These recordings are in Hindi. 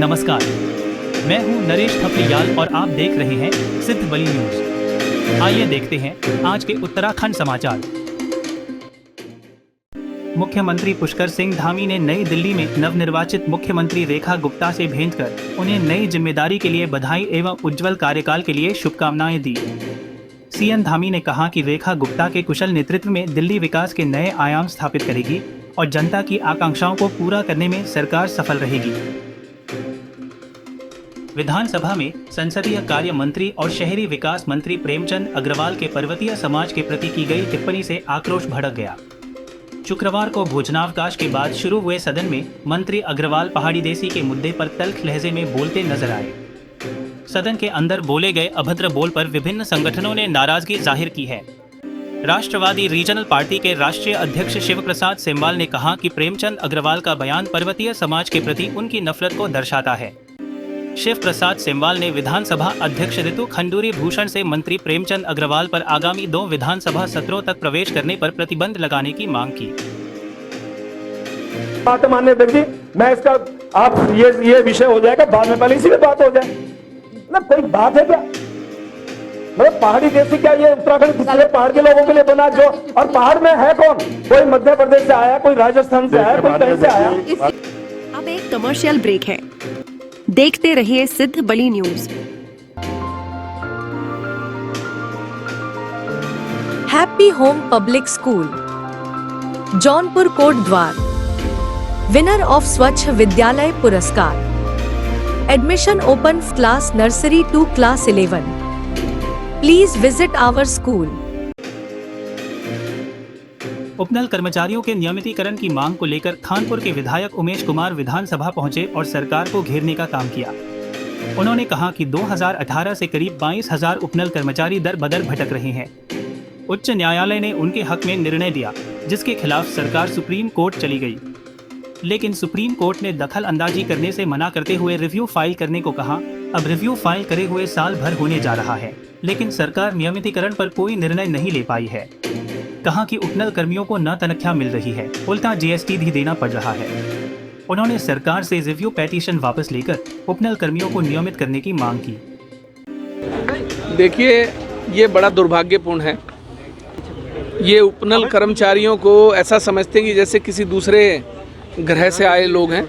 नमस्कार, मैं हूं नरेश थपलियाल और आप देख रहे हैं सिद्ध बली न्यूज। आइए देखते हैं आज के उत्तराखंड समाचार। मुख्यमंत्री पुष्कर सिंह धामी ने नई दिल्ली में नवनिर्वाचित मुख्यमंत्री रेखा गुप्ता से भेंट कर उन्हें नई जिम्मेदारी के लिए बधाई एवं उज्जवल कार्यकाल के लिए शुभकामनाएं दी। सीएम धामी ने कहा कि रेखा गुप्ता के कुशल नेतृत्व में दिल्ली विकास के नए आयाम स्थापित करेगी और जनता की आकांक्षाओं को पूरा करने में सरकार सफल रहेगी। विधानसभा में संसदीय कार्य मंत्री और शहरी विकास मंत्री प्रेमचंद अग्रवाल के पर्वतीय समाज के प्रति की गई टिप्पणी से आक्रोश भड़क गया। शुक्रवार को भोजनावकाश के बाद शुरू हुए सदन में मंत्री अग्रवाल पहाड़ी देसी के मुद्दे पर तल्ख लहजे में बोलते नजर आए। सदन के अंदर बोले गए अभद्र बोल पर विभिन्न संगठनों ने नाराजगी जाहिर की है। राष्ट्रवादी रीजनल पार्टी के राष्ट्रीय अध्यक्ष शिव प्रसाद सेमवाल ने कहा कि प्रेमचंद अग्रवाल का बयान पर्वतीय समाज के प्रति उनकी नफरत को दर्शाता है। शिव प्रसाद सेमवाल ने विधानसभा अध्यक्ष ऋतु खंडूरी भूषण से मंत्री प्रेमचंद अग्रवाल पर आगामी 2 विधानसभा सत्रों तक प्रवेश करने पर प्रतिबंध लगाने की मांग की। बात मानने देखिए, मैं इसका आप ये विषय हो जाएगा बाद में, पहले इसी में बात हो जाए ना। कोई बात है क्या? मतलब पहाड़ी देसी क्या ये उत्तराखंड किसी पहाड़ के लोगों के लिए बना जो, और पहाड़ में है कौन? कोई मध्य प्रदेश से आया, कोई राजस्थान से आया, कोई कहीं से आया। अब एक कमर्शियल ब्रेक है, देखते रहिए Siddh Bali news. Happy home public school, Jaunpur Kotdwar, winner of Swachh Vidyalaya Puraskar. Admission open class nursery to class 11। Please visit our school. UPNAL कर्मचारियों के नियमितीकरण की मांग को लेकर खानपुर के विधायक उमेश कुमार विधानसभा पहुंचे और सरकार को घेरने का काम किया। उन्होंने कहा कि 2018 से करीब 22,000 उपनल कर्मचारी दर बदर भटक रहे हैं। उच्च न्यायालय ने उनके हक में निर्णय दिया, जिसके खिलाफ सरकार सुप्रीम कोर्ट चली गई, लेकिन सुप्रीम कोर्ट ने दखल अंदाजी करने से मना करते हुए रिव्यू फाइल करने को कहा। अब रिव्यू फाइल करे हुए साल भर होने जा रहा है, लेकिन सरकार नियमितीकरण पर कोई निर्णय नहीं ले पाई है। कहा कि उपनल कर्मियों को न तनख्वाह मिल रही है, उल्टा जीएसटी भी देना पड़ रहा है। उन्होंने सरकार से रिव्यू पेटिशन वापस लेकर उपनल कर्मियों को नियमित करने की मांग की। देखिए, ये बड़ा दुर्भाग्यपूर्ण है। ये उपनल कर्मचारियों को ऐसा समझते हैं कि जैसे किसी दूसरे ग्रह से आए लोग हैं,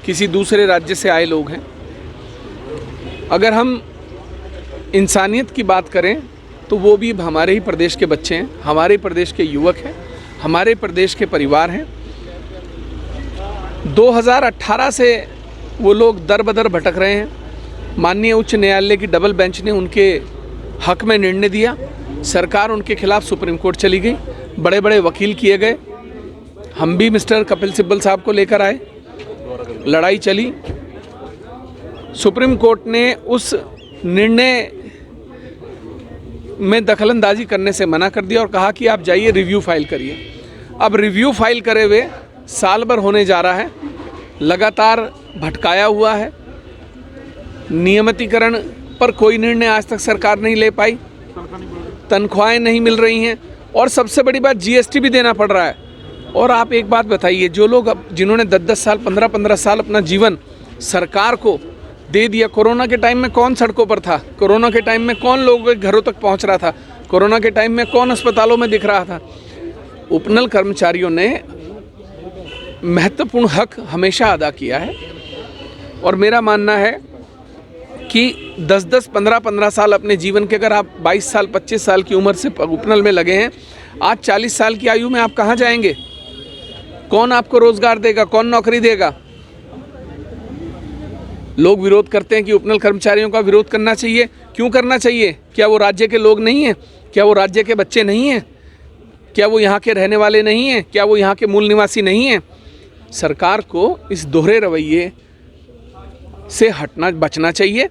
किसी दूसरे राज्य से आए लोग हैं। अगर हम इंसानियत की बात करें तो वो भी हमारे ही प्रदेश के बच्चे हैं, हमारे प्रदेश के युवक हैं, हमारे प्रदेश के परिवार हैं। 2018 से वो लोग दर बदर भटक रहे हैं। माननीय उच्च न्यायालय की डबल बेंच ने उनके हक में निर्णय दिया। सरकार उनके खिलाफ सुप्रीम कोर्ट चली गई, बड़े बड़े वकील किए गए। हम भी मिस्टर कपिल सिब्बल साहब को लेकर आए, लड़ाई चली। सुप्रीम कोर्ट ने उस निर्णय में दखलंदाजी करने से मना कर दिया और कहा कि आप जाइए रिव्यू फाइल करिए। अब रिव्यू फाइल करे हुए साल भर होने जा रहा है, लगातार भटकाया हुआ है। नियमितीकरण पर कोई निर्णय आज तक सरकार नहीं ले पाई, तनख्वाहें नहीं मिल रही हैं और सबसे बड़ी बात जीएसटी भी देना पड़ रहा है। और आप एक बात बताइए, जो लोग जिन्होंने 10-10 साल 15-15 साल अपना जीवन सरकार को दे दिया, कोरोना के टाइम में कौन सड़कों पर था? कोरोना के टाइम में कौन लोगों के घरों तक पहुंच रहा था? कोरोना के टाइम में कौन अस्पतालों में दिख रहा था? उपनल कर्मचारियों ने महत्वपूर्ण हक हमेशा अदा किया है और मेरा मानना है कि 10-10, 15-15 साल अपने जीवन के, अगर आप 22 साल 25 साल की उम्र से उपनल में लगे हैं, आज 40 साल की आयु में आप कहाँ जाएंगे? कौन आपको रोजगार देगा? कौन नौकरी देगा? लोग विरोध करते हैं कि उपनल कर्मचारियों का विरोध करना चाहिए। क्यों करना चाहिए? क्या वो राज्य के लोग नहीं हैं? क्या वो राज्य के बच्चे नहीं हैं? क्या वो यहाँ के रहने वाले नहीं हैं? क्या वो यहाँ के मूल निवासी नहीं हैं? सरकार को इस दोहरे रवैये से बचना चाहिए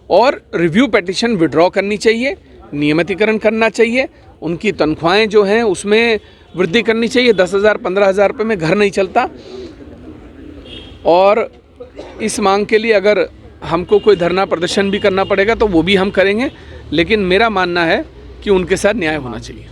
और रिव्यू पेटिशन विड्रॉ करनी चाहिए, नियमितीकरण करना चाहिए। उनकी तनख्वाहें जो हैं उसमें वृद्धि करनी चाहिए। 10,000 15,000 रुपये में घर नहीं चलता। और इस मांग के लिए अगर हमको कोई धरना प्रदर्शन भी करना पड़ेगा तो वो भी हम करेंगे, लेकिन मेरा मानना है कि उनके साथ न्याय होना चाहिए।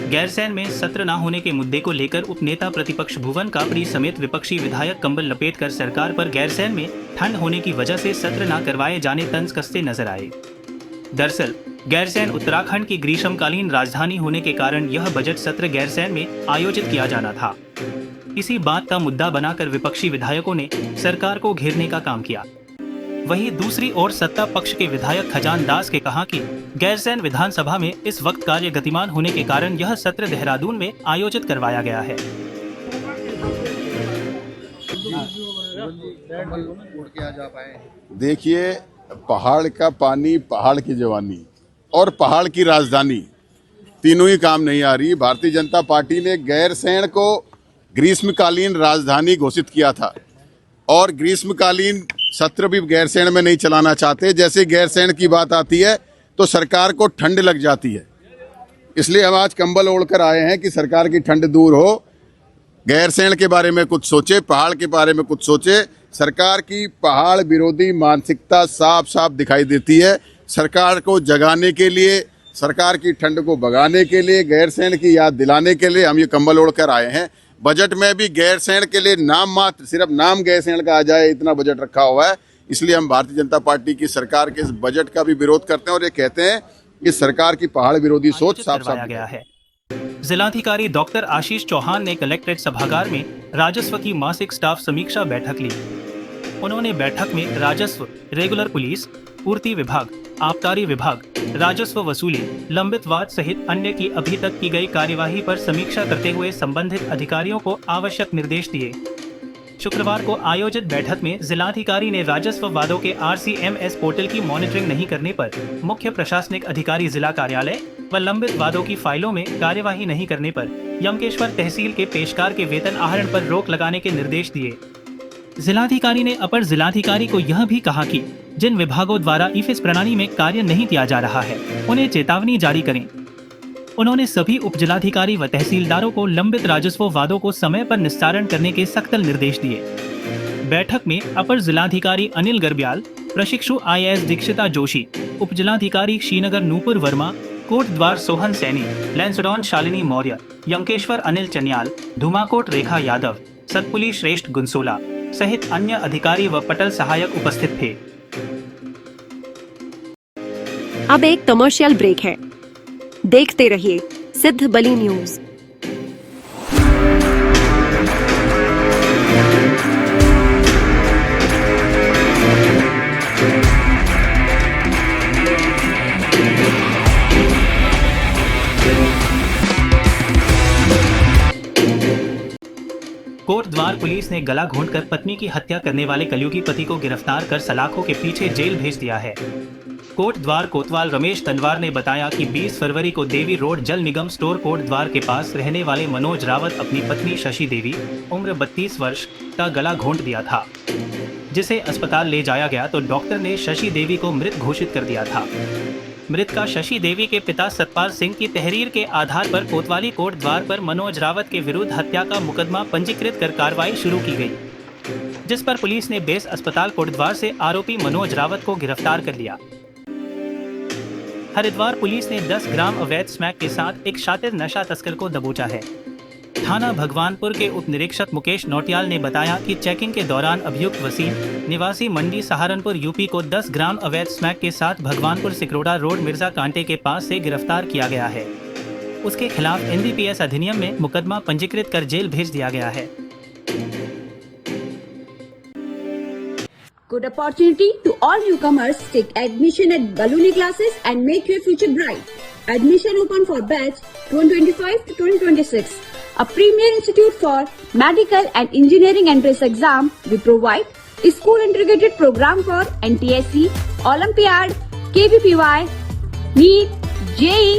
गैरसैंण में सत्र न होने के मुद्दे को लेकर उपनेता प्रतिपक्ष भुवन कापड़ी समेत विपक्षी विधायक कंबल लपेटकर सरकार पर गैरसैंण में ठंड होने की वजह से सत्र न करवाए जाने तंज कसते नजर आए। दरअसल गैरसैंण उत्तराखंड की ग्रीष्मकालीन राजधानी होने के कारण यह बजट सत्र गैरसैंण में आयोजित किया जाना था। इसी बात का मुद्दा बनाकर विपक्षी विधायकों ने सरकार को घेरने का काम किया। वहीं दूसरी ओर सत्ता पक्ष के विधायक खजान दास के कहा कि गैरसैंण विधानसभा में इस वक्त कार्य गतिमान होने के कारण यह सत्र देहरादून में आयोजित करवाया गया है। देखिए, पहाड़ का पानी, पहाड़ की जवानी और पहाड़ की राजधानी तीनों ही काम नहीं आ रही। भारतीय जनता पार्टी ने गैरसैंण को ग्रीष्मकालीन राजधानी घोषित किया था और ग्रीष्मकालीन सत्र भी गैरसैंण में नहीं चलाना चाहते। जैसे गैरसैंण की बात आती है तो सरकार को ठंड लग जाती है, इसलिए हम आज कंबल ओढ़कर आए हैं कि सरकार की ठंड दूर हो, गैरसैंण के बारे में कुछ सोचे, पहाड़ के बारे में कुछ सोचे। सरकार की पहाड़ विरोधी मानसिकता साफ साफ दिखाई देती है। सरकार को जगाने के लिए, सरकार की ठंड को भगाने के लिए, गैरसैंण की याद दिलाने के लिए हम ये कंबल ओढ़कर आए हैं। बजट में भी गैरसैंण के लिए नाम मात्र, सिर्फ नाम गैरसैंण का आ जाए इतना बजट रखा हुआ है। इसलिए हम भारतीय जनता पार्टी की सरकार के इस बजट का भी विरोध करते हैं और ये कहते हैं कि सरकार की पहाड़ विरोधी सोच साफ साफ गया है। जिलाधिकारी डॉक्टर आशीष चौहान ने कलेक्ट्रेट सभागार में राजस्व की मासिक स्टाफ समीक्षा बैठक ली। उन्होंने बैठक में राजस्व, रेगुलर पुलिस, पूर्ति विभाग, आबकारी विभाग, राजस्व वसूली, लंबित वाद सहित अन्य की अभी तक की गई कार्यवाही पर समीक्षा करते हुए संबंधित अधिकारियों को आवश्यक निर्देश दिए। शुक्रवार को आयोजित बैठक में जिलाधिकारी ने राजस्व वादों के RCMS पोर्टल की मॉनिटरिंग नहीं करने पर मुख्य प्रशासनिक अधिकारी जिला कार्यालय व लंबित वादों की फाइलों में कार्यवाही नहीं करने पर यमकेश्वर तहसील के पेशकार के वेतन आहरण पर रोक लगाने के निर्देश दिए। जिलाधिकारी ने अपर जिलाधिकारी को यह भी कहा कि जिन विभागों द्वारा ई-फेस प्रणाली में कार्य नहीं किया जा रहा है उन्हें चेतावनी जारी करें। उन्होंने सभी उप जिलाधिकारी व तहसीलदारों को लंबित राजस्व वादों को समय पर निस्तारण करने के सख्त निर्देश दिए। बैठक में अपर जिलाधिकारी अनिल गर्ब्याल, प्रशिक्षु IAS दीक्षिता जोशी, उप जिलाधिकारी श्रीनगर नूपुर वर्मा, कोटद्वार सोहन सैनी, लैंसडॉन शालिनी मौर्य, यमकेश्वर अनिल चन्याल, धुमाकोट रेखा यादव, सतपुली श्रेष्ठ गुंसोला सहित अन्य अधिकारी व पटल सहायक उपस्थित थे। अब एक कमर्शियल ब्रेक है, देखते रहिए सिद्ध बली न्यूज। कोटद्वार पुलिस ने गला घोंटकर पत्नी की हत्या करने वाले कलयुगी पति को गिरफ्तार कर सलाखों के पीछे जेल भेज दिया है। कोटद्वार कोतवाल रमेश तनवार ने बताया कि 20 फरवरी को देवी रोड जल निगम स्टोर कोटद्वार के पास रहने वाले मनोज रावत अपनी पत्नी शशि देवी उम्र 32 वर्ष का गला घोंट दिया था, जिसे अस्पताल ले जाया गया तो डॉक्टर ने शशि देवी को मृत घोषित कर दिया था। मृतका शशि देवी के पिता सतपाल सिंह की तहरीर के आधार पर कोतवाली कोटद्वार पर मनोज रावत के विरुद्ध हत्या का मुकदमा पंजीकृत कर कार्रवाई शुरू की गई, जिस पर पुलिस ने बेस अस्पताल कोटद्वार से आरोपी मनोज रावत को गिरफ्तार कर लिया। हरिद्वार पुलिस ने 10 ग्राम अवैध स्मैक के साथ एक शातिर नशा तस्कर को दबोचा है। थाना भगवानपुर के उप निरीक्षक मुकेश नौटियाल ने बताया कि चेकिंग के दौरान अभियुक्त वसीम निवासी मंडी सहारनपुर यूपी को 10 ग्राम अवैध स्मैक के साथ भगवानपुर सिकरोड़ा रोड मिर्जा कांटे के पास से गिरफ्तार किया गया है। उसके खिलाफ NDPS अधिनियम में मुकदमा पंजीकृत कर जेल भेज दिया गया है। Good opportunity to all newcomers. Take admission at Baluni classes and make your future bright. Admission open for batch 2025 to 2026. A premier institute for medical and engineering entrance exam. We provide a school integrated program for NTSC, Olympiad, KVPY, NEET, JEE,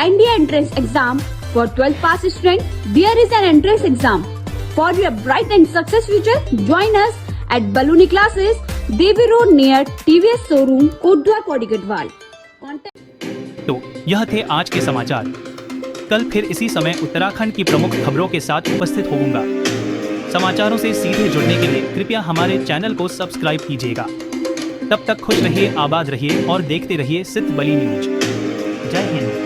NDA entrance exam for 12th pass student. There is an entrance exam for your bright and success future. Join us at Baluni classes, Devi road near TVS showroom Kotdwar Pauri Garhwal. तो यह थे आज के समाचार। कल फिर इसी समय उत्तराखंड की प्रमुख खबरों के साथ उपस्थित होऊंगा। समाचारों से सीधे जुड़ने के लिए कृपया हमारे चैनल को सब्सक्राइब कीजिएगा। तब तक खुश रहिए, आबाद रहिए और देखते रहिए सिद्ध बली न्यूज। जय हिंद।